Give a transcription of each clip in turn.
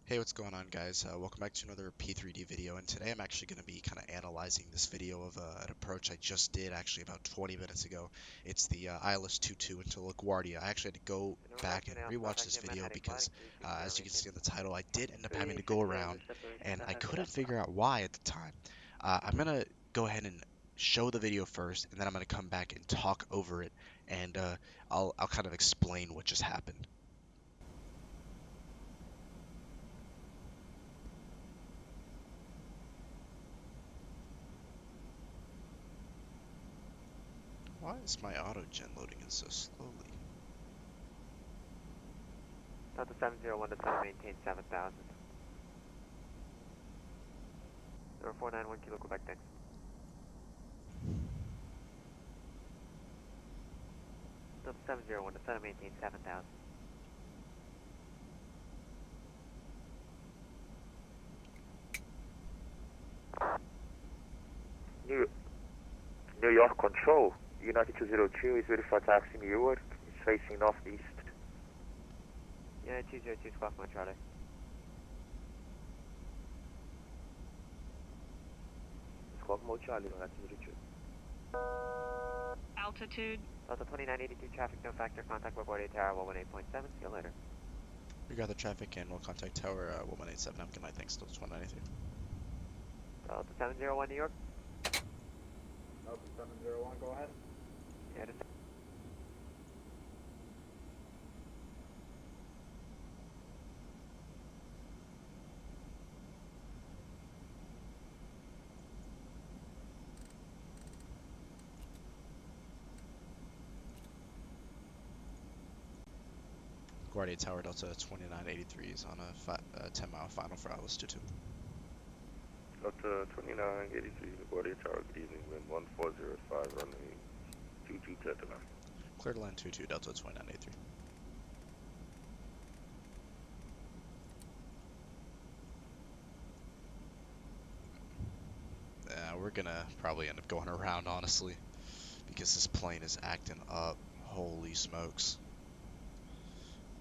Hey, what's going on, guys? Welcome back to another P3D video, and today I'm actually going to be kind of analyzing this video of an approach I just did actually about 20 minutes ago. It's the ILS 22 into LaGuardia. I actually had to go back and rewatch this video because, as you can see in the title, I did end up having to go around, and I couldn't figure out why at the time. I'm going to go ahead and show the video first, and then I'm going to come back and talk over it, and I'll kind of explain what just happened. Why is my auto-gen loading in so slowly? Delta 701 to 7, maintain 7,000. 0491 Kilo Quebec, thanks. Delta 701 to 7, maintain 7,000. New York Control, United 202 is ready for taxi Newark. It's facing northeast. United 202, Squawk Mo Charlie. Squawk Mo Charlie, United 202. Altitude. Delta 2983 traffic, no factor, contact LaGuardia Tower 118.7, see you later. We got the traffic and we'll contact tower 1187. Have a good night. Thanks. Delta 193. Delta 701 New York. Delta 701, go ahead. Yeah, just LaGuardia Tower Delta 2983 is on a 10-mile final for ILS 22. Delta 2983, LaGuardia Tower, good evening, wind 1405, runway 22 Delta. Clear to land 22 Delta 2983. We're gonna probably end up going around, honestly, because this plane is acting up. Holy smokes.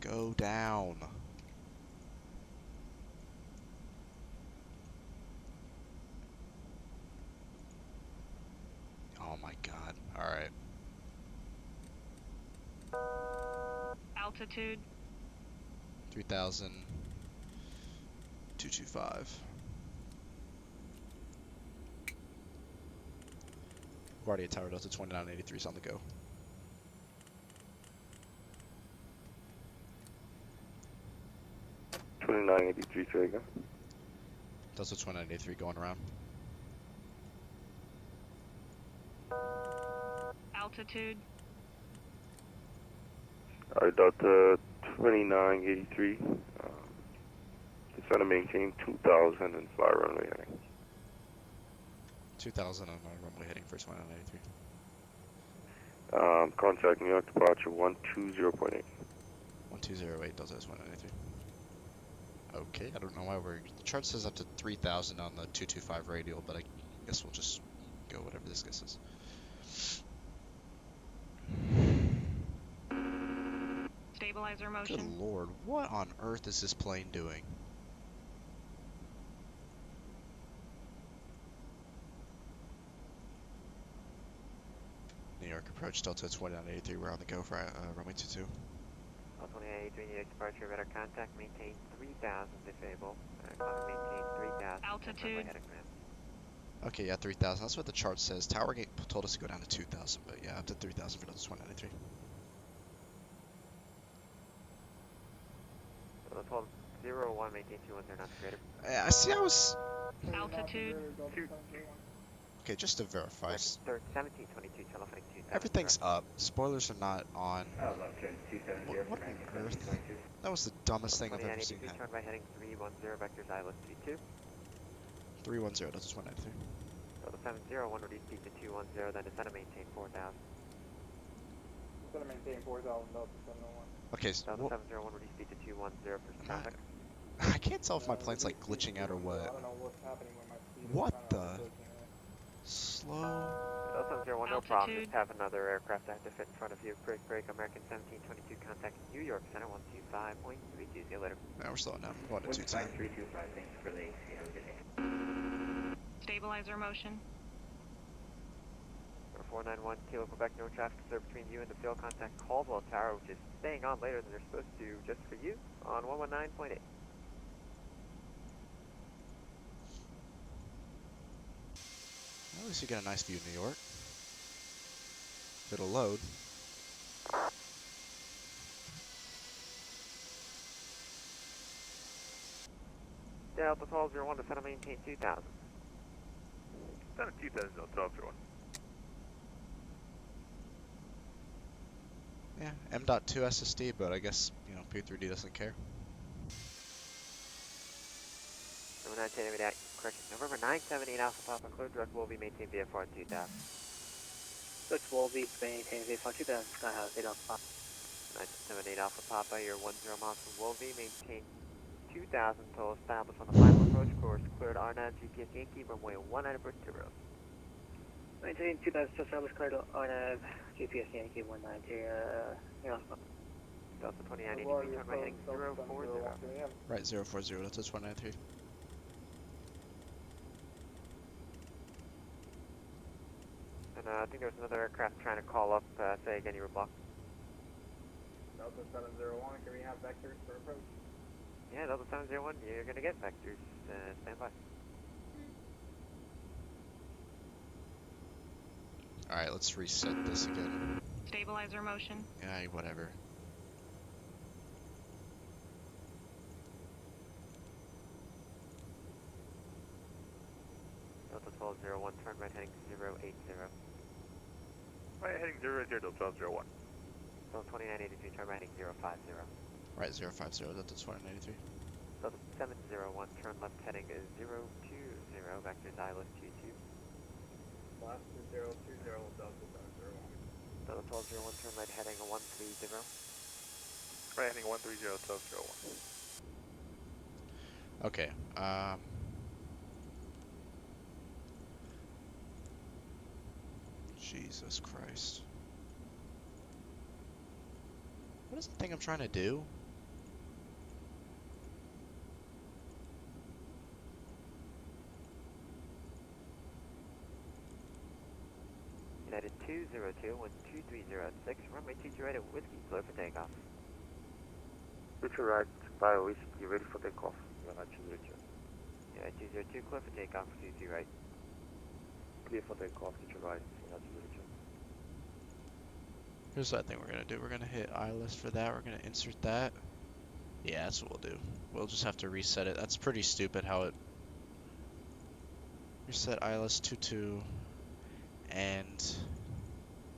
Go down. Oh my god. Alright. Altitude. 3000. 225. LaGuardia Tower Delta 2983 is on the go. Trigger. Delta 2983 going around. Altitude. Alright, Delta 2983, just trying to maintain 2000 and fly runway heading. 2000 on our runway heading for 2983. Contact New York departure 120.8. 1208 Delta 2983. Okay, I don't know why the chart says up to 3000 on the 225 radial, but I guess we'll just go whatever this guess is. Stabilizer motion. Good lord, what on earth is this plane doing? New York approach Delta 2983, we're on the go for runway 22. Delta 2983 New York departure, radar contact, maintain 3,000 if able. Maintain 3,000. Altitude. Heading ramp. Okay, yeah, 3000. That's what the chart says. Tower gate told us to go down to 2000, but yeah, up to 3000 for Delta 2983. Delta 1201, maintain 210 knots greater. Yeah, I see. I was Altitude. okay. Just to verify, 1722, telephoning 2000. everything's up. Spoilers are not on. What on earth? That was the dumbest thing I've ever seen 2983, happen. turn by heading 310, vectors ILS 22. 310 Delta 2983. Delta 701, ready speed to 210, then descend and maintain 4,000. Descend and maintain 4,000, Delta 701. Okay, so Delta 701, ready speed to 210 for traffic. I can't tell if my plane's like glitching out or what. I don't know what's happening with my speed. What It's the? kinda glitching, Slow. 0701, no problem. Altitude. Just have another aircraft that have to fit in front of you. Break, American 1722, contact New York Center 125.32. See you later. Yeah, we're slowing down. Going to 210. 325, thanks for the AC. Have a good day. Stabilizer motion. 491, Kilo Quebec, no traffic observed between you and the field. Contact Caldwell Tower, which is staying on later than they're supposed to, just for you, on 119.8. At least you get a nice view of New York. It'll load. Delta 1201, descend and maintain 2000. Down at 2000, Delta 1201. Yeah, M.2 SSD, but I guess, you know, P3D doesn't care. November 978 Alpha Papa, clear direct will be maintained VFR 2000. Switch will be maintained VFR 2000, Skyhouse 8 Alpha. 978 Alpha Papa, you're 10 miles from Wolvie, maintain 2000 total established on the final approach course, cleared RNAV GPS Yankee, runway 19 approach 2 rows. Maintain 2000 to establish cleared RNAV GPS Yankee 190, Alpha. Delta 2983, turn right heading 040. Right, 040, that's 193. And I think there was another aircraft trying to call up, say again you were blocked. Delta 701, can we have vectors for approach? Yeah, Delta 701, you're going to get vectors, stand by. Alright, let's reset this again. Stabilizer motion. Yeah, whatever. Delta 1201, turn right heading 080. Right, heading 080, Delta 1201. Delta 2983, turn right heading 050. Right, 050, that's 193. Delta 701, turn left heading 020, vectors ILS 22. Last is 020, Delta 701. Delta 1201, turn right heading 130. Right, heading 130, Delta 1201. Okay, Jesus Christ. What is the thing I'm trying to do? United 202, 12306, runway 22 right at Whiskey, clear for takeoff. Future right, bio whiskey, ready for takeoff. United 202. United 202, clear for takeoff, 22 right. Clear for takeoff, future right, United 202. Here's that thing we're gonna do. We're gonna hit ILS for that. We're gonna insert that. Yeah, that's what we'll do. We'll just have to reset it. That's pretty stupid how it... Reset ILS 22 and...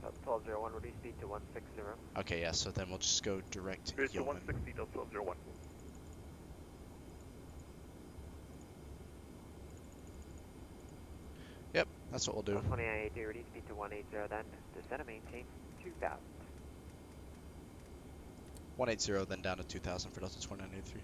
Delta 1201, reduce speed to 160. Okay, yeah, so then we'll just go direct Here's to Yeoman. 160, Delta 1201. Yep, that's what we'll do. Delta 2983, reduce speed to 180, then descend and maintain 2000. 180, then down to 2000 for Delta 2983.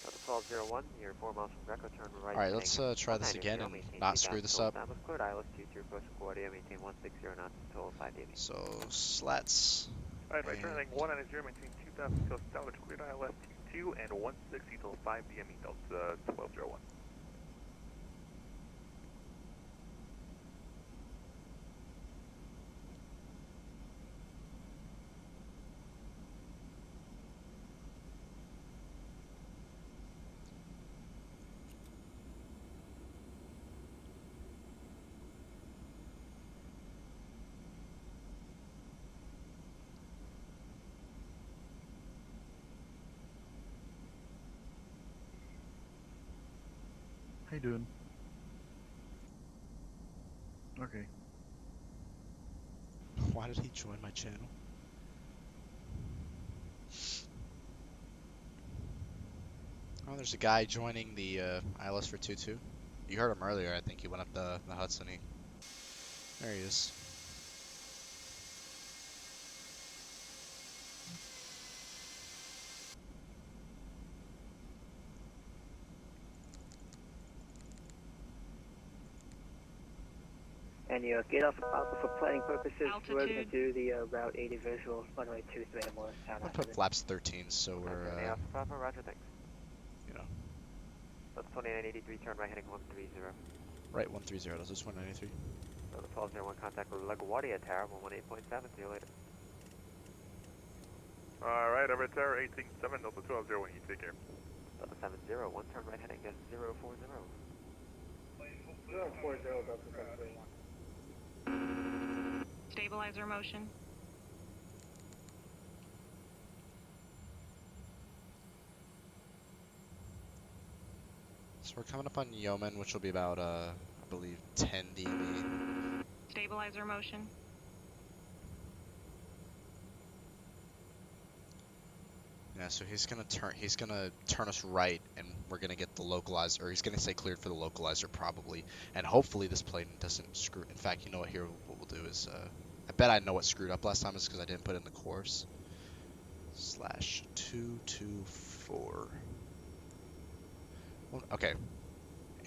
Delta 1201, you're 4 miles from Greco, turn right. Alright, let's try this again and not screw this up. Cleared ILS 22, approach LaGuardia, maintain 160 knots, total 580. So, slats. Alright, right, turn heading 190, maintain 2000, till establish cleared ILS 22 and 160 till 5 DME, Delta 1201. How you doing? Okay. Why did he join my channel? Oh, there's a guy joining the ILS for 22. You heard him earlier, I think he went up the Hudson. There he is. And you get off Papa for planning purposes. We're going to Altitude. do the Route 80 visual, runway 23 more town I'll after put this. flaps 13, so we're, 978 Alpha Papa, roger, thanks. you know, That's 2983, turn right heading 130. right 130. That's just 193. So the 1201 contact with LaGuardia Tower, 118.7, see you later. Alright, over Tower 187, Delta 1201, you take care. Delta 701, turn right heading 040. 040, Delta 701. Stabilizer motion. So we're coming up on Yeoman, which will be about, I believe, 10 dB. Stabilizer motion. Yeah, so he's gonna turn us right, and we're gonna get the localizer, or he's gonna say cleared for the localizer probably, and hopefully this plane doesn't screw. In fact, you know what? Here, what we'll do is, I bet I know what screwed up last time is because I didn't put in the course. /224. Well, okay,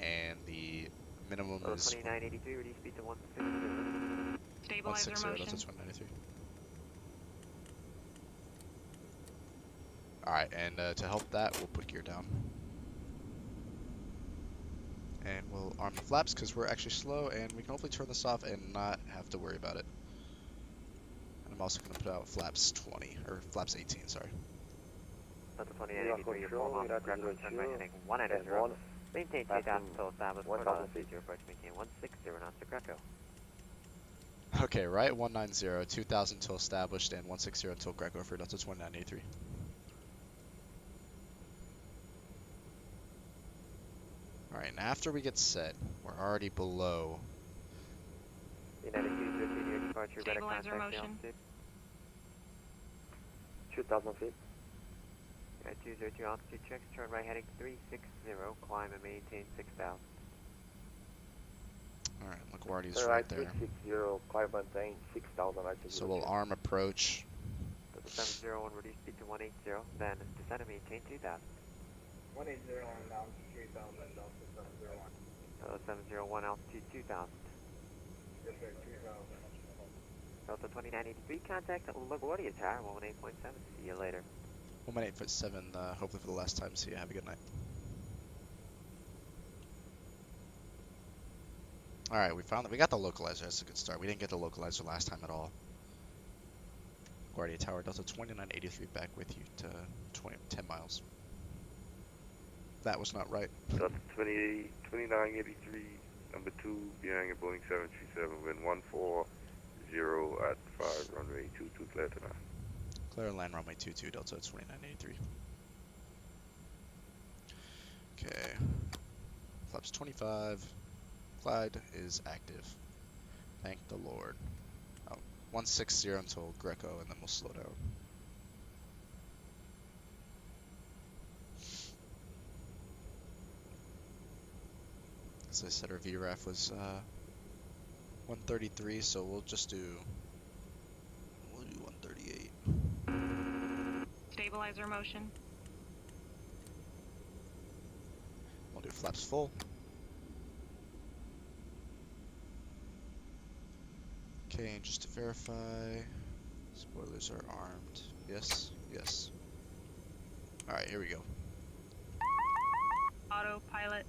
and the minimum So is 2983, reduce speed to 160. Stabilizer 160. motion. That's 193. Alright, and to help that, we'll put gear down. And we'll arm the flaps because we're actually slow, and we can hopefully turn this off and not have to worry about it. And I'm also going to put out flaps 20, or flaps 18, sorry. Delta 2983, you're 4 miles from Greco, turn right heading 190. Maintain 2000 until established, 4 altitude, approach, maintain 160 knots to Greco. Okay, right 190, 2000 till established, and 160 until Greco for Delta 2983. Alright, and after we get set, we're already below. United 213, your departure, better Stabilizer contact the motion. altitude. 2,000 feet. United 202, altitude checks, turn right heading 360, climb and maintain 6000. Alright, LaGuardia's right there. 360, climb maintain 6,000 altitude. So we'll arm approach. Delta 701, reduce speed to 180, then descend and maintain 2000. 180 and down to 3000, Delta 701. Delta 701, altitude 2000. Yes, sir, 3000. Delta 2983, contact LaGuardia Tower, 118.7, see you later. 118.7, hopefully for the last time. See you. Have a good night. Alright, we got the localizer. That's a good start. We didn't get the localizer last time at all. LaGuardia Tower, Delta 2983 back with you to 10 miles. That was not right. Delta 2983, number 2, behind a Boeing 737, wind 140 at 5, runway 22, clear to 9. Clear and land runway 22, Delta 2983. Okay. Flaps 25. Glide is active. Thank the Lord. Oh, 160 until Greco, and then we'll slow down. As I said, our VRAF was 133, so we'll do 138. Stabilizer motion. We'll do flaps full. Okay, and just to verify, spoilers are armed. Yes, yes. Alright, here we go. Autopilot.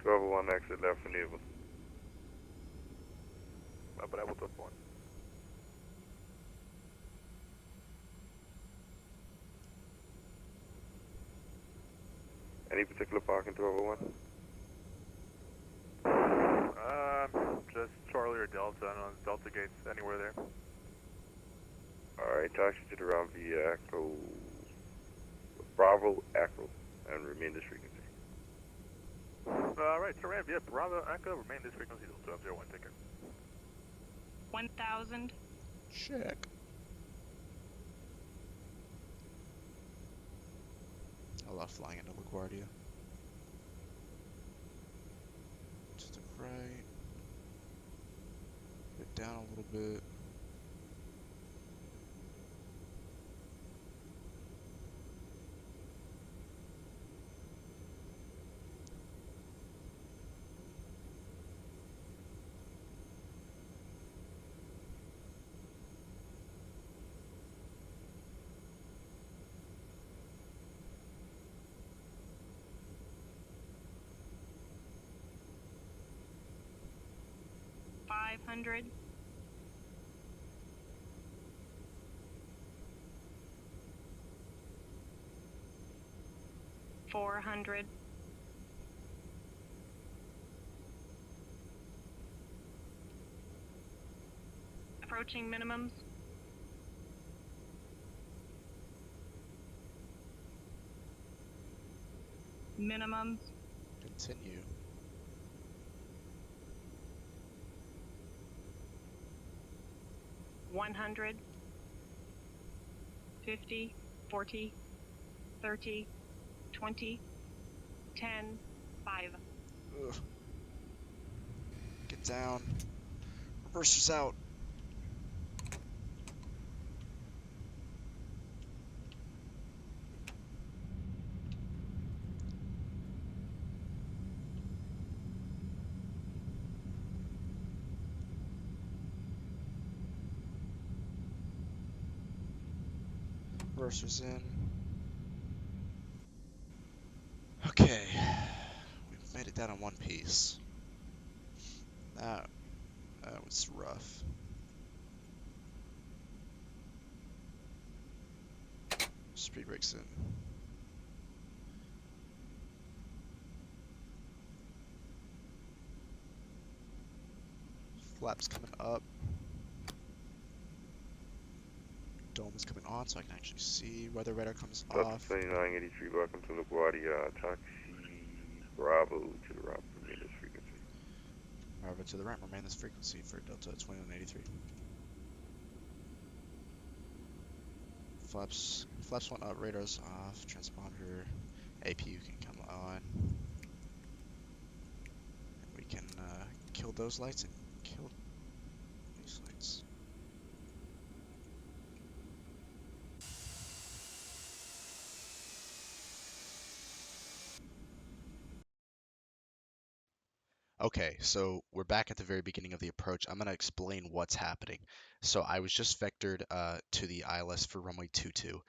One exit left for Naval. But I was up one. Any particular parking 1201? Just Charlie or Delta, on Delta gates, anywhere there. Alright, taxi to the round via Echo, Bravo Echo, and remain this frequency. Alright, so ramp, yep, Bravo Echo, remain this frequency, Delta 701, take care. 1000. Check. Allow flying into LaGuardia. To the right. Put it down a little bit. $500. $400. Approaching minimums. Minimums. Continue. $100. 50, 40, 30, 20, 10, 5. Ugh. Get down. Reversers out. Reversers in. Okay. We've made it down in one piece. That was rough. Speed brakes in. Flaps coming up. Dome is coming on so I can actually see. Weather radar comes Delta off. 2983, welcome to LaGuardia. Taxi Bravo to the right, remain this frequency. However, to the right, remain this frequency for Delta 2183. Flaps went up, radars off, transponder, APU can come on. And we can kill those lights and kill these lights. Okay, so we're back at the very beginning of the approach. I'm going to explain what's happening. So I was just vectored to the ILS for runway 22.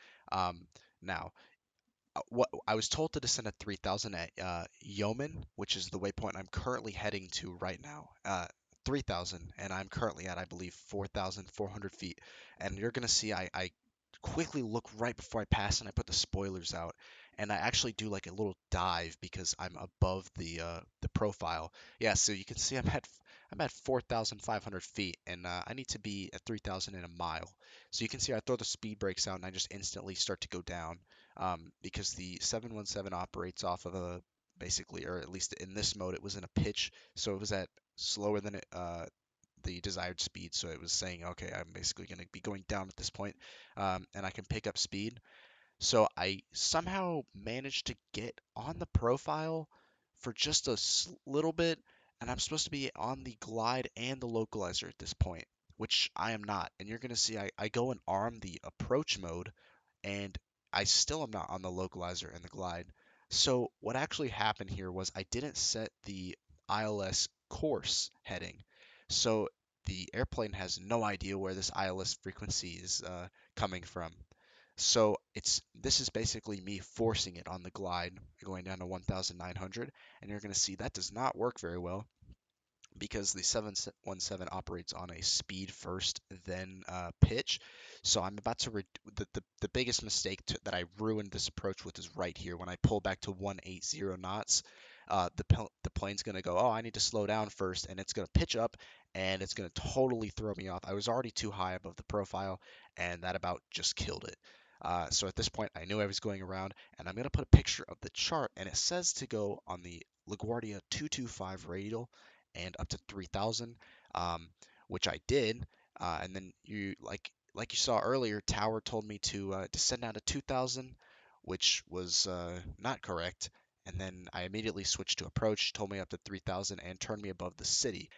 Now, what I was told to descend at 3,000 at Yeoman, which is the waypoint I'm currently heading to right now. 3,000, and I'm currently at, I believe, 4,400 feet. And you're gonna see I quickly look right before I pass, and I put the spoilers out, and I actually do like a little dive because I'm above the profile. Yeah, so you can see I'm at 4,500 feet, and I need to be at 3,000 in a mile. So you can see I throw the speed brakes out, and I just instantly start to go down because the 717 operates off of a basically, or at least in this mode, it was in a pitch, so it was at slower than the desired speed. So it was saying, okay, I'm basically going to be going down at this point, and I can pick up speed. So I somehow managed to get on the profile for just a little bit, and I'm supposed to be on the glide and the localizer at this point, which I am not. And you're going to see I go and arm the approach mode, and I still am not on the localizer and the glide. So what actually happened here was I didn't set the ILS course heading. So the airplane has no idea where this ILS frequency is coming from. So this is basically me forcing it on the glide, going down to 1,900, and you're going to see that does not work very well because the 717 operates on a speed first, then pitch. So I'm about to the biggest mistake that I ruined this approach with is right here when I pull back to 180 knots. The plane's gonna go, oh, I need to slow down first, and it's gonna pitch up, and it's gonna totally throw me off. I was already too high above the profile, and that about just killed it. So at this point, I knew I was going around, and I'm gonna put a picture of the chart, and it says to go on the LaGuardia 225 radial and up to 3,000, which I did. And then you like you saw earlier, Tower told me to descend down to 2,000, which was not correct. And then I immediately switched to approach, told me up to 3,000, and turned me above the city.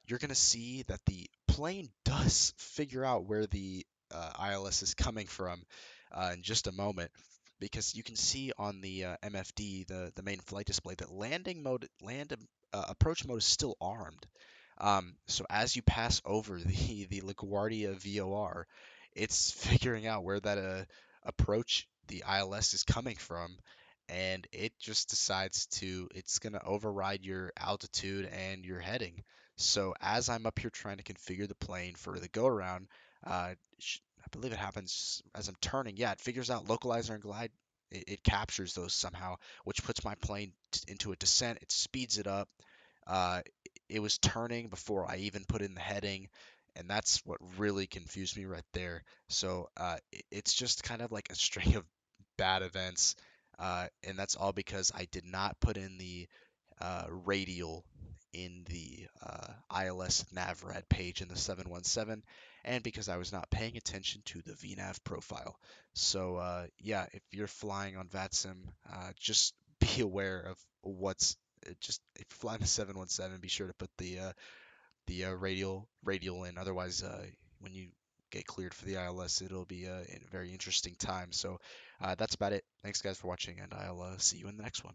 You're going to see that the plane does figure out where the ILS is coming from in just a moment, because you can see on the MFD, the main flight display, that approach mode is still armed. So as you pass over the LaGuardia VOR, it's figuring out where that approach the ILS is coming from, and it just decides it's gonna override your altitude and your heading. So as I'm up here trying to configure the plane for the go around, I believe it happens as I'm turning. Yeah, it figures out localizer and glide. It captures those somehow, which puts my plane into a descent. It speeds it up. Uh, it was turning before I even put in the heading, and that's what really confused me right there. So it's just kind of like a string of bad events, and that's all because I did not put in the radial in the ILS NavRad page in the 717, and because I was not paying attention to the VNav profile. So yeah, if you're flying on VATSIM, just be aware of what's just if you're flying the 717, be sure to put the radial in. Otherwise, when you get cleared for the ILS, it'll be a very interesting time. So that's about it. Thanks guys for watching, and I'll see you in the next one.